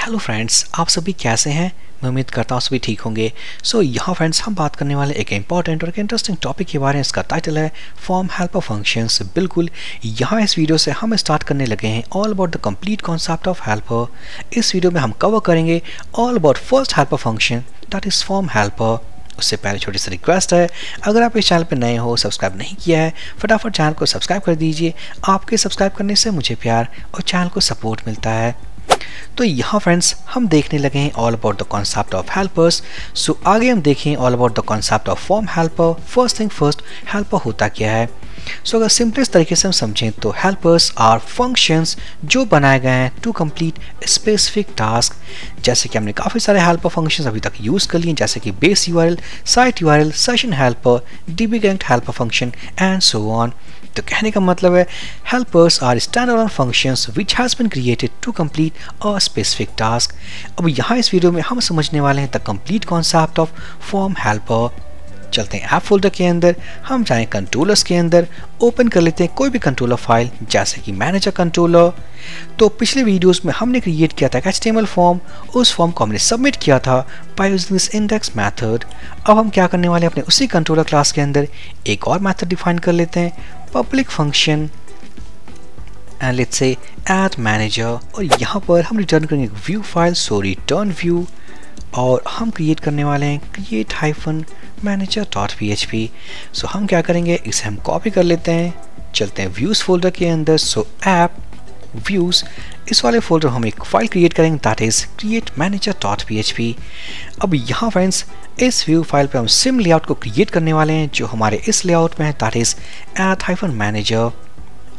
Hello friends, आप सभी कैसे हैं। मैं उम्मीद करता हूँ सभी ठीक होंगे। यहाँ फ्रेंड्स हम बात करने वाले एक इंपॉर्टेंट और एक इंटरेस्टिंग टॉपिक के बारे में। इसका टाइटल है फॉर्म हेल्पर फंक्शंस। बिल्कुल यहाँ इस वीडियो से हम स्टार्ट करने लगे हैं all about the complete concept of helper. इस वीडियो में हम कवर करेंगे all about first helper function, that is form helper. उससे पहले छोटी सी रिक्वेस्ट है, अगर आप इस चैनल पर नए हो, सब्सक्राइब नहीं किया है, फटाफट चैनल को सब्सक्राइब कर दीजिए। आपके सब्सक्राइब करने से मुझे प्यार और चैनल को सपोर्ट मिलता है। तो यहाँ फ्रेंड्स हम देखने लगे हैं all about the concept of helpers. आगे हम देखें all about the concept of form helper. First thing first, helper होता क्या है। अगर सिंपलेस्ट तरीके से हम समझें तो हेल्पर्स आर फंक्शंस जो बनाए गए हैं टू कंप्लीट स्पेसिफिक टास्क। जैसे कि हमने काफ़ी सारे हेल्पर फंक्शंस अभी तक यूज़ कर लिए, जैसे कि base URL, site URL, session helper, debugging helper function and so on. तो कहने का मतलब है helpers are standalone functions which has been created to complete a specific task. अब यहाँ इस वीडियो में हम समझने वाले हैं the complete concept of form helper. चलते हैं ऐप फोल्डर के अंदर, हम जाएं कंट्रोलर्स के अंदर, ओपन कर लेते हैं कोई भी कंट्रोलर फाइल, जैसे कि मैनेजर कंट्रोलर। तो पिछले वीडियोस में हमने क्रिएट किया था HTML फॉर्म, उस फॉर्म को हमने सबमिट किया था by using this index method. अब हम क्या करने वाले हैं, अपने उसी कंट्रोलर क्लास के अंदर एक और मेथड डिफाइन कर लेते हैं, public function and let's say add manager. और यहाँ पर हम रिटर्न करेंगे व्यू फाइल, सो रिटर्न व्यू। और हम क्रिएट करने वाले हैं create manager.php। हम क्या करेंगे, इसे हम कॉपी कर लेते हैं, चलते हैं व्यूज फोल्डर के अंदर, ऐप व्यूज, इस वाले फोल्डर हम एक फाइल क्रिएट करेंगे दैट इज create manager.php। अब यहाँ फ्रेंड्स इस व्यू फाइल पे हम सिम लेआउट को क्रिएट करने वाले हैं जो हमारे इस लेआउट में है, दैट इज add-manager।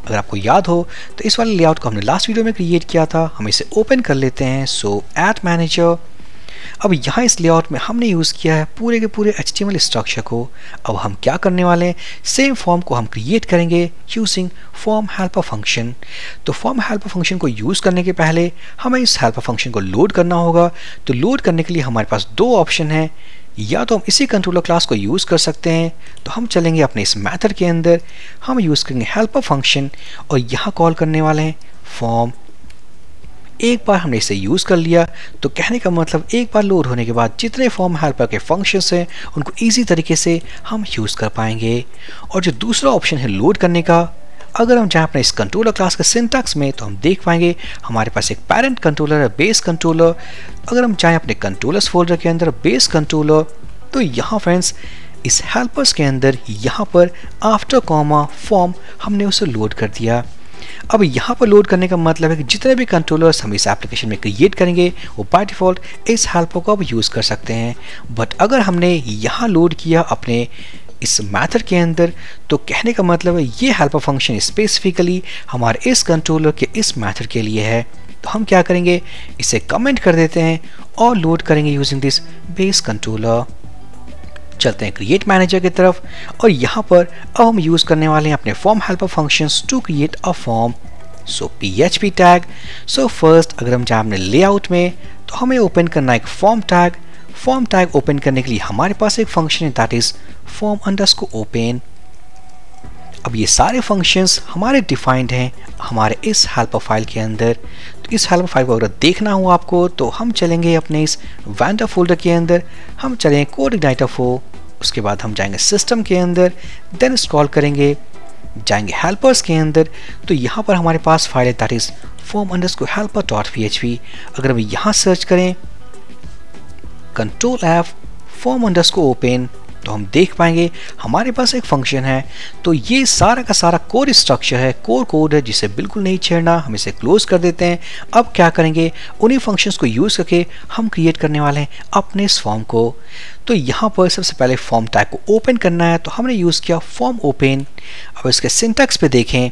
अगर आपको याद हो तो इस वाले लेआउट को हमने लास्ट वीडियो में क्रिएट किया था। हम इसे ओपन कर लेते हैं, add manager। अब यहाँ इस लेआउट में हमने यूज़ किया है पूरे के पूरे HTML स्ट्रक्चर को। अब हम क्या करने वाले हैं, सेम फॉर्म को हम क्रिएट करेंगे यूजिंग फॉर्म हेल्पर फंक्शन। तो फॉर्म हेल्पर फंक्शन को यूज़ करने के पहले हमें इस हेल्पर फंक्शन को लोड करना होगा। तो लोड करने के लिए हमारे पास दो ऑप्शन है, या तो हम इसी कंट्रोलर क्लास को यूज़ कर सकते हैं। तो हम चलेंगे अपने इस मेथड के अंदर, हम यूज़ करेंगे हेल्पर फंक्शन और यहाँ कॉल करने वाले हैं फॉर्म। एक बार हमने इसे यूज़ कर लिया तो कहने का मतलब एक बार लोड होने के बाद जितने फॉर्म हेल्पर के फंक्शंस हैं उनको इजी तरीके से हम यूज़ कर पाएंगे। और जो दूसरा ऑप्शन है लोड करने का, अगर हम जाएं अपने इस कंट्रोलर क्लास के सिंटैक्स में तो हम देख पाएंगे हमारे पास एक पेरेंट कंट्रोलर है, बेस कंट्रोलर। अगर हम जाएं अपने कंट्रोलर्स फोल्डर के अंदर, बेस कंट्रोलर, तो यहाँ फ्रेंड्स इस हेल्पर्स के अंदर यहाँ पर आफ्टर कॉमा फॉर्म हमने उसे लोड कर दिया। अब यहाँ पर लोड करने का मतलब है कि जितने भी कंट्रोलर्स हम इस एप्लीकेशन में क्रिएट करेंगे वो बाय डिफ़ॉल्ट इस हेल्पर को अब यूज़ कर सकते हैं। बट अगर हमने यहाँ लोड किया अपने इस मेथड के अंदर तो कहने का मतलब है ये हेल्पर फंक्शन स्पेसिफिकली हमारे इस कंट्रोलर के इस मेथड के लिए है। तो हम क्या करेंगे, इसे कमेंट कर देते हैं और लोड करेंगे यूजिंग दिस बेस कंट्रोलर। चलते हैं क्रिएट मैनेजर की तरफ और यहाँ पर अब हम यूज़ करने वाले हैं अपने form helper functions to create a form. PHP tag. First अगर हम जाए अपने लेआउट में तो हमें ओपन करना है एक form tag. Form tag open करने के लिए हमारे पास एक फंक्शन है दैट इज form_open। अब ये सारे फंक्शंस हमारे डिफाइंड हैं हमारे इस हेल्पर फाइल के अंदर। तो इस हेल्पर फाइल को अगर देखना हो आपको तो हम चलेंगे अपने इस वेंडर फोल्डर के अंदर, हम चलेंगे कोड इग्नाइटर 4, उसके बाद हम जाएंगे सिस्टम के अंदर, देन स्क्रॉल करेंगे, जाएंगे हेल्पर्स के अंदर। तो यहाँ पर हमारे पास फाइल है दैट इज form_helper.php। अगर हम यहाँ सर्च करें Ctrl+F form_open तो हम देख पाएंगे हमारे पास एक फंक्शन है। तो ये सारा का सारा कोर स्ट्रक्चर है, कोर कोड है जिसे बिल्कुल नहीं छेड़ना। हम इसे क्लोज कर देते हैं। अब क्या करेंगे, उन्हीं फंक्शंस को यूज़ करके हम क्रिएट करने वाले हैं अपने इस फॉर्म को। तो यहाँ पर सबसे पहले फॉर्म टैग को ओपन करना है, तो हमने यूज़ किया फॉर्म ओपन। अब इसके सिंटैक्स पे देखें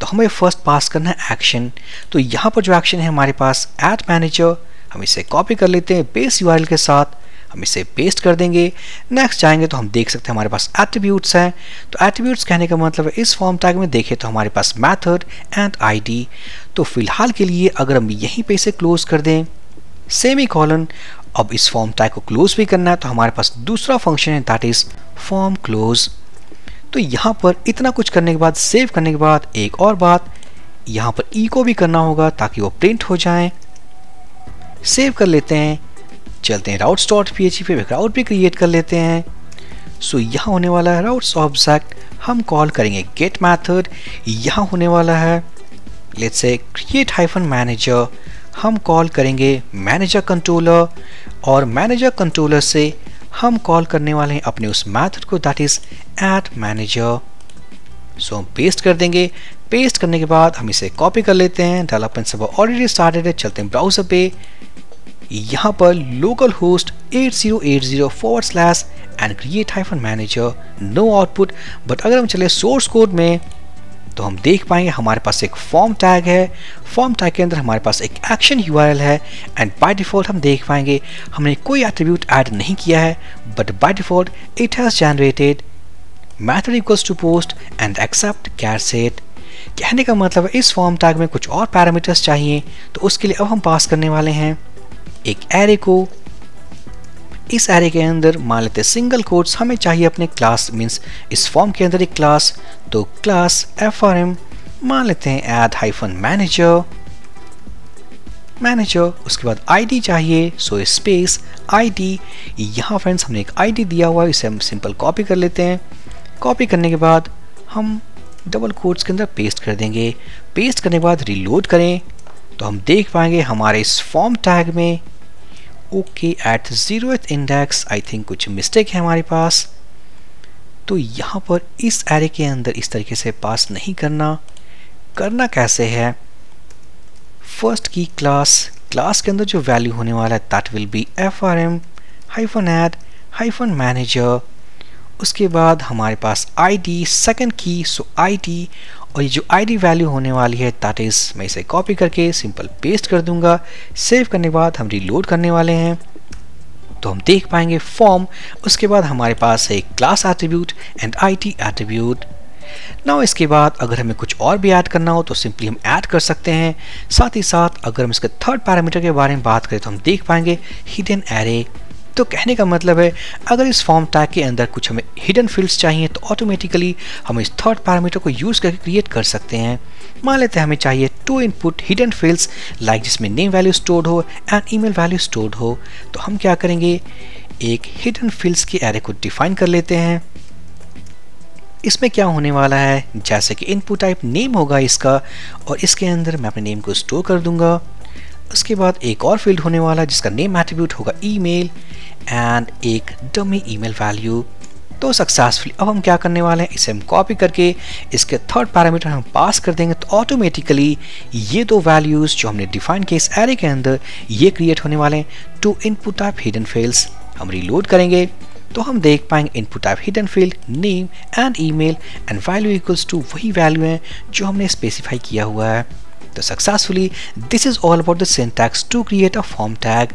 तो हमें फर्स्ट पास करना है एक्शन। तो यहाँ पर जो एक्शन है हमारे पास ऐड मैनेजर, हम इसे कॉपी कर लेते हैं बेस यूआरएल के साथ, हम इसे पेस्ट कर देंगे। नेक्स्ट जाएंगे तो हम देख सकते हैं हमारे पास एट्रीब्यूट्स हैं। तो एट्रीब्यूट्स कहने का मतलब है इस फॉर्म टैग में देखें तो हमारे पास मेथड एंड आईडी। तो फिलहाल के लिए अगर हम यहीं पे इसे क्लोज कर दें, सेमीकोलन। अब इस फॉर्म टैग को क्लोज भी करना है तो हमारे पास दूसरा फंक्शन है दैट इज फॉर्म क्लोज। तो यहाँ पर इतना कुछ करने के बाद, सेव करने के बाद एक और बात, यहाँ पर ई को भी करना होगा ताकि वो प्रिंट हो जाए। सेव कर लेते हैं, चलते हैं routes.php पे राउट भी क्रिएट कर लेते हैं। सो यहाँ होने वाला है routes ऑब्जेक्ट, हम कॉल करेंगे गेट मेथड। यहाँ होने वाला है let's say create hyphen manager, हम कॉल करेंगे मैनेजर कंट्रोलर, और मैनेजर कंट्रोलर से हम कॉल करने वाले हैं अपने उस मेथड को दैट इज ऐड मैनेजर। सो हम पेस्ट कर देंगे। पेस्ट करने के बाद हम इसे कॉपी कर लेते हैं। डेवलपमेंट सर्वर ऑलरेडी स्टार्टेड है, चलते हैं ब्राउजर पे। यहाँ पर local host 8080 and create hyphen manager, no output. But अगर हम चले सोर्स कोड में तो हम देख पाएंगे हमारे पास एक फॉर्म टैग है। फॉर्म टैग के अंदर हमारे पास एक एक्शन URL है एंड बाय डिफॉल्ट हम देख पाएंगे हमने कोई एट्रीब्यूट ऐड नहीं किया है, but by default it has generated method equals to post and accept char set. कहने का मतलब है इस फॉर्म टैग में कुछ और पैरामीटर्स चाहिए, तो उसके लिए अब हम पास करने वाले हैं एक एरे को। इस एरे के अंदर मान लेते हैं सिंगल कोट्स, हमें चाहिए अपने क्लास मीन्स इस फॉर्म के अंदर एक क्लास, तो क्लास FRM मान लेते हैं ऐड हाइफन मैनेजर। उसके बाद ID चाहिए, सो स्पेस ID। यहाँ फ्रेंड्स हमने एक ID दिया हुआ है, इसे हम सिंपल कॉपी कर लेते हैं। कॉपी करने के बाद हम डबल कोट्स के अंदर पेस्ट कर देंगे। पेस्ट करने के बाद रीलोड करें तो हम देख पाएंगे हमारे इस फॉर्म टैग में okay at 0th index I think कुछ मिस्टेक है हमारे पास, तो यहाँ पर इस एरे के अंदर इस तरीके से पास नहीं करना कैसे है। फर्स्ट की क्लास के अंदर जो वैल्यू होने वाला है that will B FRM hyphen add hyphen manager. उसके बाद हमारे पास ID सेकंड की, सो ID, और ये जो ID वैल्यू होने वाली है दैट इज, मैं इसे कॉपी करके सिंपल पेस्ट कर दूंगा। सेव करने के बाद हम रीलोड करने वाले हैं तो हम देख पाएंगे फॉर्म। उसके बाद हमारे पास है class attribute and ID attribute. Now इसके बाद अगर हमें कुछ और भी ऐड करना हो तो सिंपली हम ऐड कर सकते हैं। साथ ही साथ अगर हम इसके थर्ड पैरामीटर के बारे में बात करें तो हम देख पाएंगे हिडन एरे। तो कहने का मतलब है अगर इस फॉर्म टैग के अंदर कुछ हमें हिडन फील्ड्स चाहिए तो ऑटोमेटिकली हम इस थर्ड पैरामीटर को यूज करके क्रिएट कर सकते हैं। मान लेते हैं हमें चाहिए 2 इनपुट हिडन फील्ड्स लाइक जिसमें नेम वैल्यू स्टोर्ड हो एंड ईमेल वैल्यू स्टोर्ड हो, तो हम क्या करेंगे एक हिडन फील्ड्स की एरे को डिफाइन कर लेते हैं। इसमें क्या होने वाला है, जैसे कि इनपुट टाइप नेम होगा इसका, और इसके अंदर मैं अपने नेम को स्टोर कर दूंगा। उसके बाद एक और फील्ड होने वाला है जिसका नेम एट्रीब्यूट होगा ईमेल एंड एक डमी ईमेल वैल्यू। तो सक्सेसफुली अब हम क्या करने वाले हैं, इसे हम कॉपी करके इसके थर्ड पैरामीटर हम पास कर देंगे तो ऑटोमेटिकली ये दो वैल्यूज जो हमने डिफाइन किए इस एरे के अंदर ये क्रिएट होने वाले हैं two input type hidden fields. हम रीलोड करेंगे तो हम देख पाएंगे input type hidden field name and email and value equals to वही वैल्यू है जो हमने स्पेसिफाई किया हुआ है। तो successfully this is all about the syntax to create a form tag.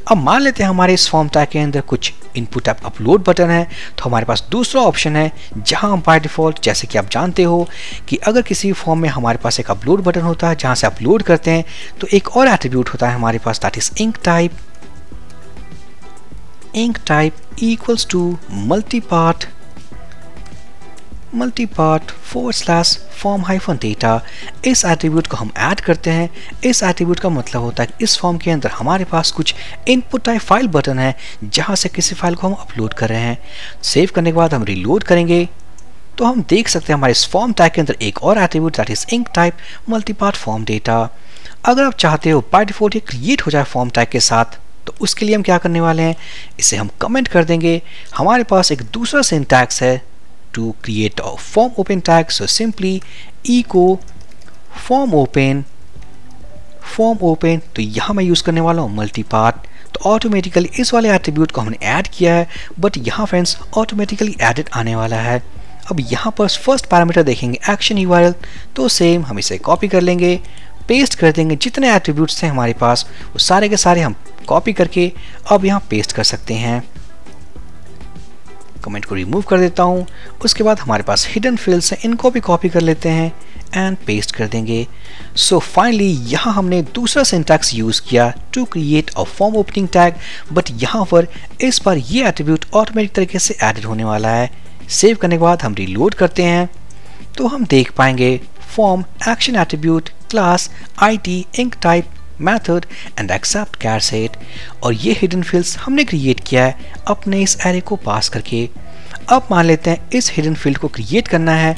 अब मान लेते हैं हमारे इस फॉर्म टैग के अंदर कुछ इनपुट टाइप अपलोड बटन है, तो हमारे पास दूसरा ऑप्शन है जहां हम बाय डिफॉल्ट, जैसे कि आप जानते हो कि अगर किसी फॉर्म में हमारे पास एक अपलोड बटन होता है जहां से अपलोड करते हैं, तो एक और एट्रीब्यूट होता है हमारे पास that is enc type. Enc type equals to multipart form hyphen data। इस एट्रीब्यूट को हम ऐड करते हैं। इस एट्रीब्यूट का मतलब होता है कि इस फॉर्म के अंदर हमारे पास कुछ इनपुट टाइप फाइल बटन है जहां से किसी फाइल को हम अपलोड कर रहे हैं। सेव करने के बाद हम रीलोड करेंगे तो हम देख सकते हैं हमारे इस फॉर्म टैग के अंदर एक और attribute that is enc type multipart form data. अगर आप चाहते हो बाय डिफॉल्ट ये क्रिएट हो जाए फॉर्म टैग के साथ, तो उसके लिए हम क्या करने वाले हैं, इसे हम कमेंट कर देंगे। हमारे पास एक दूसरा सिंटैक्स है to create a form open tag, so simply echo form open। तो यहाँ मैं यूज करने वाला हूँ मल्टीपार्ट। तो ऑटोमेटिकली इस वाले एट्रीब्यूट को हमने ऐड किया है, बट यहाँ फ्रेंड्स ऑटोमेटिकली एडेड आने वाला है। अब यहाँ पर फर्स्ट पैरामीटर देखेंगे एक्शन URL, तो सेम हम इसे कॉपी कर लेंगे, पेस्ट कर देंगे। जितने एट्रीब्यूट्स थे हमारे पास वो सारे के सारे हम कॉपी करके अब यहाँ पेस्ट कर सकते हैं। कमेंट को रिमूव कर देता हूं। उसके बाद हमारे पास हिडन फील्ड्स हैं, इनको भी कॉपी कर लेते हैं एंड पेस्ट कर देंगे। सो फाइनली यहाँ हमने दूसरा सिंटैक्स यूज किया to create a form opening tag, but यहाँ पर इस बार ये एट्रीब्यूट ऑटोमेटिक तरीके से एडेड होने वाला है। सेव करने के बाद हम रीलोड करते हैं तो हम देख पाएंगे form action attribute class ID enc type method and accept char set, और ये हिडन फील्ड्स हमने क्रिएट किया है अपने इस एरे को पास करके। अब मान लेते हैं इस हिडन फील्ड को क्रिएट करना है,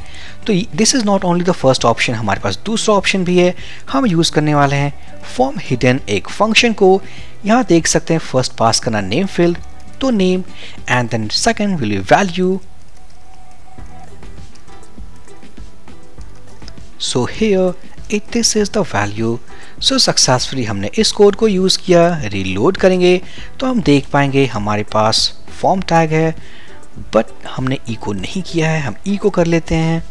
तो this is not only the first option, हमारे पास दूसरा ऑप्शन भी है। हम यूज करने वाले हैं फॉर्म हिडन एक फंक्शन को। यहाँ देख सकते हैं फर्स्ट पास करना नेम फील्ड, तो name, and then second will be value. So here this is the value. So successfully हमने इस कोड को यूज किया। रीलोड करेंगे तो हम देख पाएंगे हमारे पास फॉर्म टैग है, बट हमने इको नहीं किया है। हम इको कर लेते हैं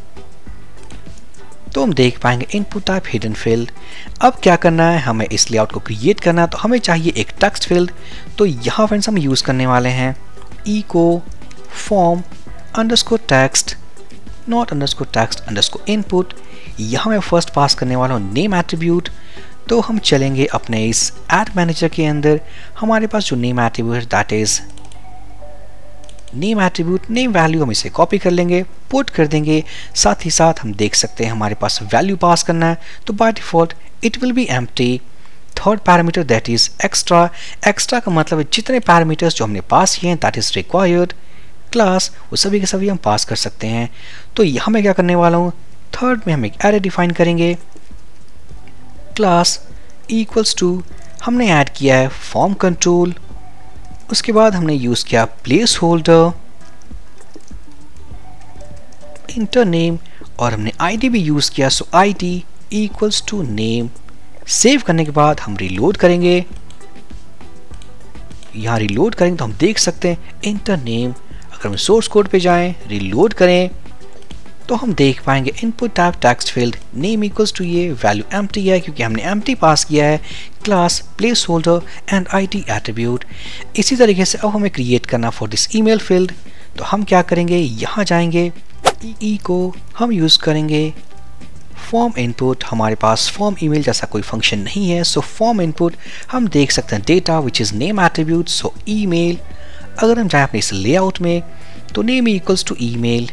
तो हम देख पाएंगे इनपुट टाइप हिडन फील्ड। अब क्या करना है, हमें इस लेआउट को क्रिएट करना है, तो हमें चाहिए एक टेक्स्ट फील्ड। तो यहाँ फ्रेंड्स हम यूज करने वाले हैं echo form underscore text, not underscore text underscore input. यहाँ मैं फर्स्ट पास करने वाला हूँ नेम एट्रीब्यूट। तो हम चलेंगे अपने इस एड मैनेजर के अंदर, हमारे पास जो नेम एट्रीब्यूट है that is name attribute, name value हम इसे कॉपी कर लेंगे, पुट कर देंगे। साथ ही साथ हम देख सकते हैं हमारे पास वैल्यू पास करना है, तो bye default it will B empty. Third parameter that is extra. Extra का मतलब है जितने पैरामीटर्स जो हमने पास किए हैं दैट इज रिक्वायर्ड क्लास, वो सभी के सभी हम पास कर सकते हैं। तो यहाँ मैं क्या करने वाला हूँ, थर्ड में हम एक एरे डिफाइन करेंगे, क्लास इक्वल्स टू, हमने ऐड किया है फॉर्म कंट्रोल, उसके बाद हमने यूज किया प्लेस होल्डर, इंटर नेम, और हमने आईडी भी यूज किया। So ID equals to name. Save करने के बाद हम रीलोड करेंगे। यहाँ रीलोड करेंगे तो हम देख सकते हैं इंटर नेम। अगर हम सोर्स कोड पे जाएं, रीलोड करें, तो हम देख पाएंगे input type text field name equals to ये वैल्यू एम्प्टी है, क्योंकि हमने एम्प्टी पास किया है class place holder and ID attribute. इसी तरीके से अब हमें क्रिएट करना फॉर दिस ईमेल फील्ड। तो हम क्या करेंगे, यहाँ जाएंगे, ई को हम यूज करेंगे फॉर्म इनपुट। हमारे पास फॉर्म ईमेल जैसा कोई फंक्शन नहीं है, सो फॉर्म इनपुट हम देख सकते हैं data which is name attribute, so email. अगर हम जाए अपने इस लेआउट में, तो नेम इक्वल्स टू ईमेल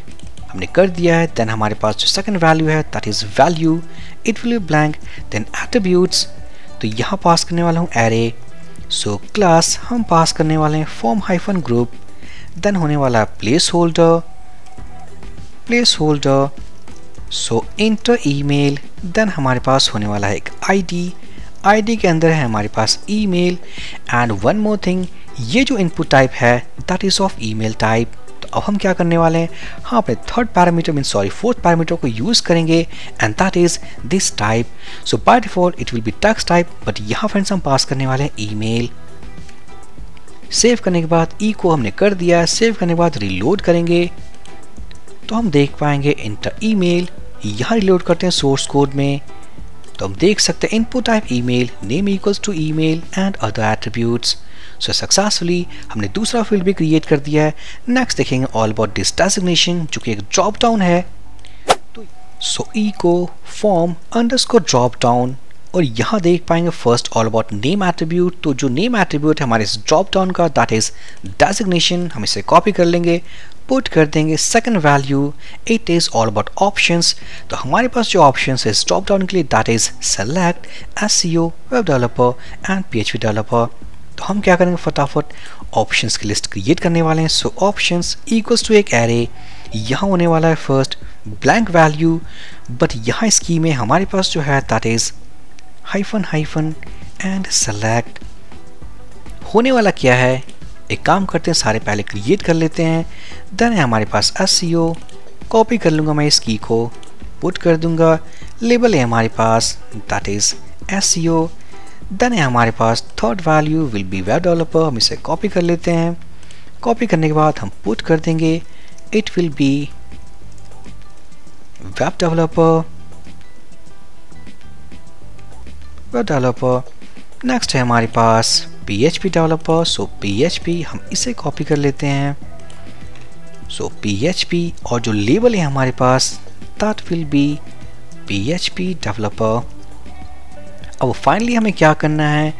हमने कर दिया है। देन हमारे पास जो सेकंड वैल्यू है that is value, it will be blank. Then attributes, तो यहाँ पास करने वाला हूँ एरे। सो क्लास हम पास करने वाले हैं फॉर्म हाइफन ग्रुप। देन होने वाला है प्लेस होल्डर, प्लेस होल्डर, सो इंटर ईमेल। देन हमारे पास होने वाला है एक आईडी, आईडी के अंदर है हमारे पास email. And one more thing, ये जो इनपुट टाइप है that is of email type. तो अब हम क्या करने वाले हैं, हाँ अपने third parameter mean sorry fourth parameter को यूज करेंगे and that is this type. So by default it will be text type, but यहाँ फ्रेंड्स हम पास करने वाले हैं ईमेल। सेव करने के बाद ई को हमने कर दिया है। सेव करने के बाद रीलोड करेंगे तो हम देख पाएंगे इंटर ईमेल। यहाँ रीलोड करते हैं सोर्स कोड में, तो हम देख सकते हैं input type email, name equals to email and other attributes. So successfully हमने दूसरा फील्ड भी क्रिएट कर दिया है। नेक्स्ट देखेंगे ऑल अबाउट दिस डेजिग्नेशन, जो कि एक ड्रॉप डाउन है। So echo form underscore drop down, और यहाँ देख पाएंगे first all about name attribute. तो जो नेम एट्रीब्यूट है हमारे इस ड्रॉप डाउन का दैट इज डेजिग्नेशन, हम इसे कॉपी कर लेंगे, पुट कर देंगे second value, it is all about options. तो हमारे पास जो ऑप्शंस है इस ड्रॉप डाउन के लिए that is select, SEO, web developer and PHP developer. तो हम क्या करेंगे, फटाफट ऑप्शंस की लिस्ट क्रिएट करने वाले हैं। सो ऑप्शंस इक्वल्स टू एक एरे, यहाँ होने वाला है फर्स्ट ब्लैंक वैल्यू, बट यहाँ इस की में हमारे पास जो है that is hyphen hyphen and select. होने वाला क्या है, एक काम करते हैं सारे पहले क्रिएट कर लेते हैं। देन है हमारे पास एसईओ, कॉपी कर लूँगा मैं इस की को, पुट कर दूंगा। लेबल है हमारे पास दैट इज एसईओ। देन है हमारे पास third value will be web developer, हम इसे कॉपी कर लेते हैं। कॉपी करने के बाद हम पुट कर देंगे it will be web developer, web developer. Next है हमारे पास PHP डेवलपर, सो PHP हम इसे कॉपी कर लेते हैं। सो PHP और जो लेबल है हमारे पास that will be PHP developer. अब फाइनली हमें क्या करना है,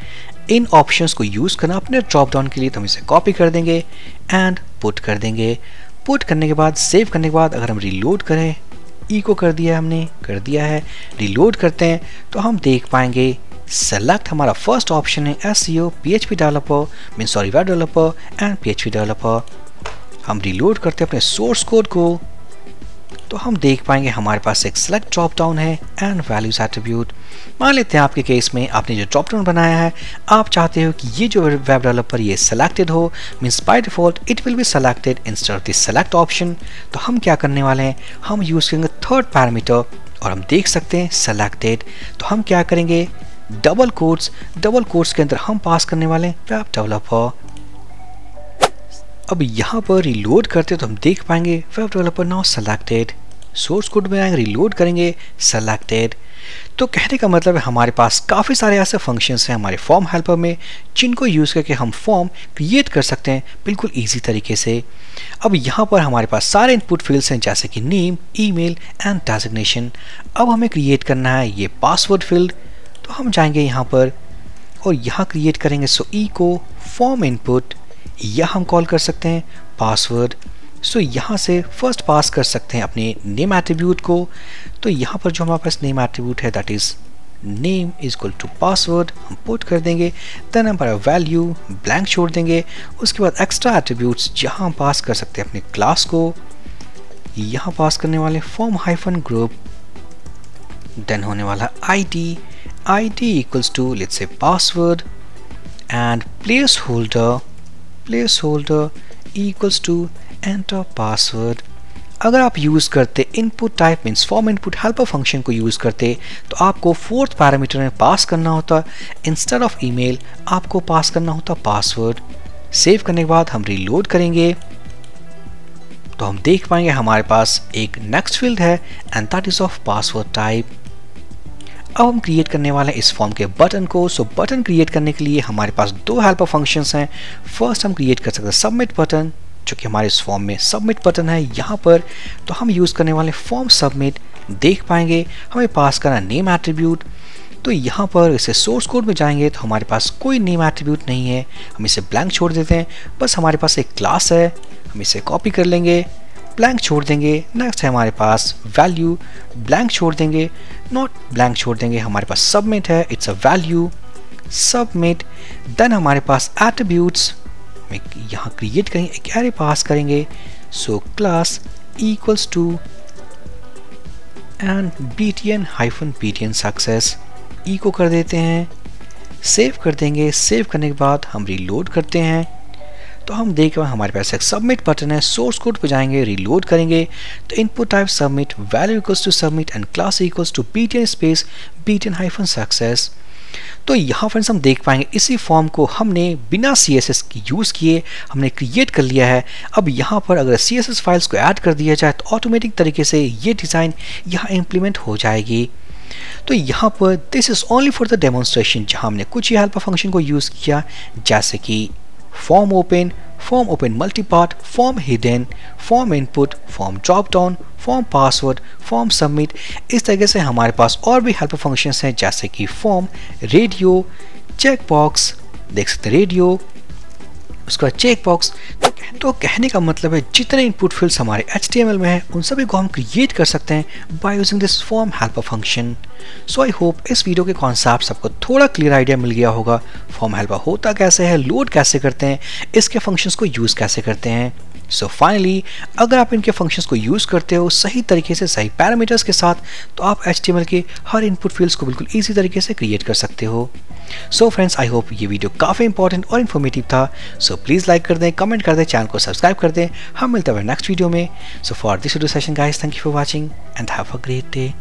इन ऑप्शंस को यूज करना अपने ड्रॉप डाउन के लिए। तो हम इसे कॉपी कर देंगे एंड पुट कर देंगे। पुट करने के बाद सेव करने के बाद अगर हम रीलोड करें, ई को कर दिया है हमने, कर दिया है, रीलोड करते हैं तो हम देख पाएंगे सेलेक्ट हमारा फर्स्ट ऑप्शन है SEO PHP developer web developer and PHP developer. हम रिलोड करते हैं अपने सोर्स कोड को तो हम देख पाएंगे हमारे पास एक सेलेक्ट ड्रॉप डाउन है एंड वैल्यूज एट्रीब्यूट। मान लेते हैं आपके केस में आपने जो ड्रॉप डाउन बनाया है आप चाहते हो कि ये जो वेब डेवलपर ये सेलेक्टेड हो, means by default it will be selected instead of this select option. तो हम क्या करने वाले हैं, हम यूज करेंगे थर्ड पैरामीटर और हम देख सकते हैं सेलेक्टेड। तो हम क्या करेंगे, डबल कोट्स के अंदर हम पास करने वाले हैं वेब डेवलपर। अब यहाँ पर रिलोड करते तो हम देख पाएंगे web developer now selected. Source code में आएंगे, रिलोड करेंगे, सेलेक्टेड। तो कहने का मतलब है हमारे पास काफ़ी सारे ऐसे फंक्शंस हैं हमारे फॉर्म हेल्पर में जिनको यूज़ करके हम फॉर्म क्रिएट कर सकते हैं बिल्कुल ईजी तरीके से। अब यहाँ पर हमारे पास सारे इनपुट फील्ड्स हैं जैसे कि नेम, ईमेल एंड डेजिग्नेशन। अब हमें क्रिएट करना है ये पासवर्ड फील्ड। तो हम जाएंगे यहाँ पर और यहाँ क्रिएट करेंगे सो ई को फॉर्म इनपुट, यह हम कॉल कर सकते हैं पासवर्ड। सो यहाँ से फर्स्ट पास कर सकते हैं अपने नेम एट्रीब्यूट को। तो यहाँ पर जो हमारे पास नेम एट्रीब्यूट है that is name is equal to password, हम पुट कर देंगे। देन हमारा वैल्यू ब्लैंक छोड़ देंगे। उसके बाद एक्स्ट्रा एट्रीब्यूट्स जहाँ हम पास कर सकते हैं अपने क्लास को, यहाँ पास करने वाले फॉर्म हाइफन ग्रुप। देन होने वाला ID equals to let's say password and place holder equals to enter password. अगर आप यूज़ करते input type means form input helper function को यूज़ करते तो आपको फोर्थ पैरामीटर में पास करना होता, इंस्टेड ऑफ ईमेल आपको पास करना होता पासवर्ड। सेव करने के बाद हम रिलोड करेंगे तो हम देख पाएंगे हमारे पास एक नेक्स्ट फील्ड है and that is of password type. अब हम क्रिएट करने वाले हैं इस फॉर्म के बटन को। सो बटन क्रिएट करने के लिए हमारे पास दो हेल्पर फंक्शंस हैं। फर्स्ट हम क्रिएट कर सकते हैं सबमिट बटन, जो कि हमारे इस फॉर्म में सबमिट बटन है यहाँ पर। तो हम यूज़ करने वाले फॉर्म सबमिट, देख पाएंगे हमें पास करना नेम एट्रीब्यूट। तो यहाँ पर इसे सोर्स कोड में जाएंगे तो हमारे पास कोई नेम एट्रीब्यूट नहीं है, हम इसे ब्लैंक छोड़ देते हैं। बस हमारे पास एक क्लास है, हम इसे कॉपी कर लेंगे, ब्लैंक छोड़ देंगे। नेक्स्ट है हमारे पास वैल्यू, ब्लैंक छोड़ देंगे, नॉट ब्लैंक छोड़ देंगे। हमारे पास सबमिट है, it's a value submit. Then हमारे पास एट्रीब्यूट्स में यहाँ क्रिएट करेंगे, एक एरे पास करेंगे। So class equals to and btn success ई को कर देते हैं, सेव कर देंगे। सेव करने के बाद हम रिलोड करते हैं तो हम देख रहे हैं हमारे पास एक सबमिट बटन है। सोर्स कोड पे जाएंगे, रिलोड करेंगे तो input type submit, value equals to submit and class equals to btn space btn success. तो यहाँ फ्रेंड्स हम देख पाएंगे इसी फॉर्म को हमने बिना CSS की यूज़ किए हमने क्रिएट कर लिया है। अब यहाँ पर अगर CSS फाइल्स को ऐड कर दिया जाए तो ऑटोमेटिक तरीके से ये डिज़ाइन यहाँ इम्प्लीमेंट हो जाएगी। तो यहाँ पर this is only for the demonstration, जहाँ हमने कुछ ही हेल्पर फंक्शन को यूज़ किया जैसे कि form open multipart, form hidden, form input, form drop down, form password, form submit. इस तरीके से हमारे पास और भी हेल्पर फंक्शंस हैं जैसे कि फॉर्म, रेडियो, चेक बॉक्स, देख सकते रेडियो, उसका चेक बॉक्स। तो कहने का मतलब है जितने इनपुट फील्ड्स हमारे HTML में हैं उन सभी को हम क्रिएट कर सकते हैं by using this form helper function. So I hope इस वीडियो के कॉन्सेप्ट सबको थोड़ा क्लियर आइडिया मिल गया होगा। फॉर्म हेल्पर होता कैसे है, लोड कैसे करते हैं, इसके फंक्शंस को यूज़ कैसे करते हैं। सो फाइनली अगर आप इनके फंक्शंस को यूज़ करते हो सही तरीके से, सही पैरामीटर्स के साथ, तो आप HTML के हर इनपुट फील्ड्स को बिल्कुल ईजी तरीके से क्रिएट कर सकते हो। सो फ्रेंड्स आई होप ये वीडियो काफ़ी इंपॉर्टेंट और इन्फॉर्मेटिव था। सो प्लीज़ लाइक कर दें, कमेंट कर दें, चैनल को सब्सक्राइब कर दें। हम मिलते हैं नेक्स्ट वीडियो में। So for this video session guys, thank you for watching and have a great day.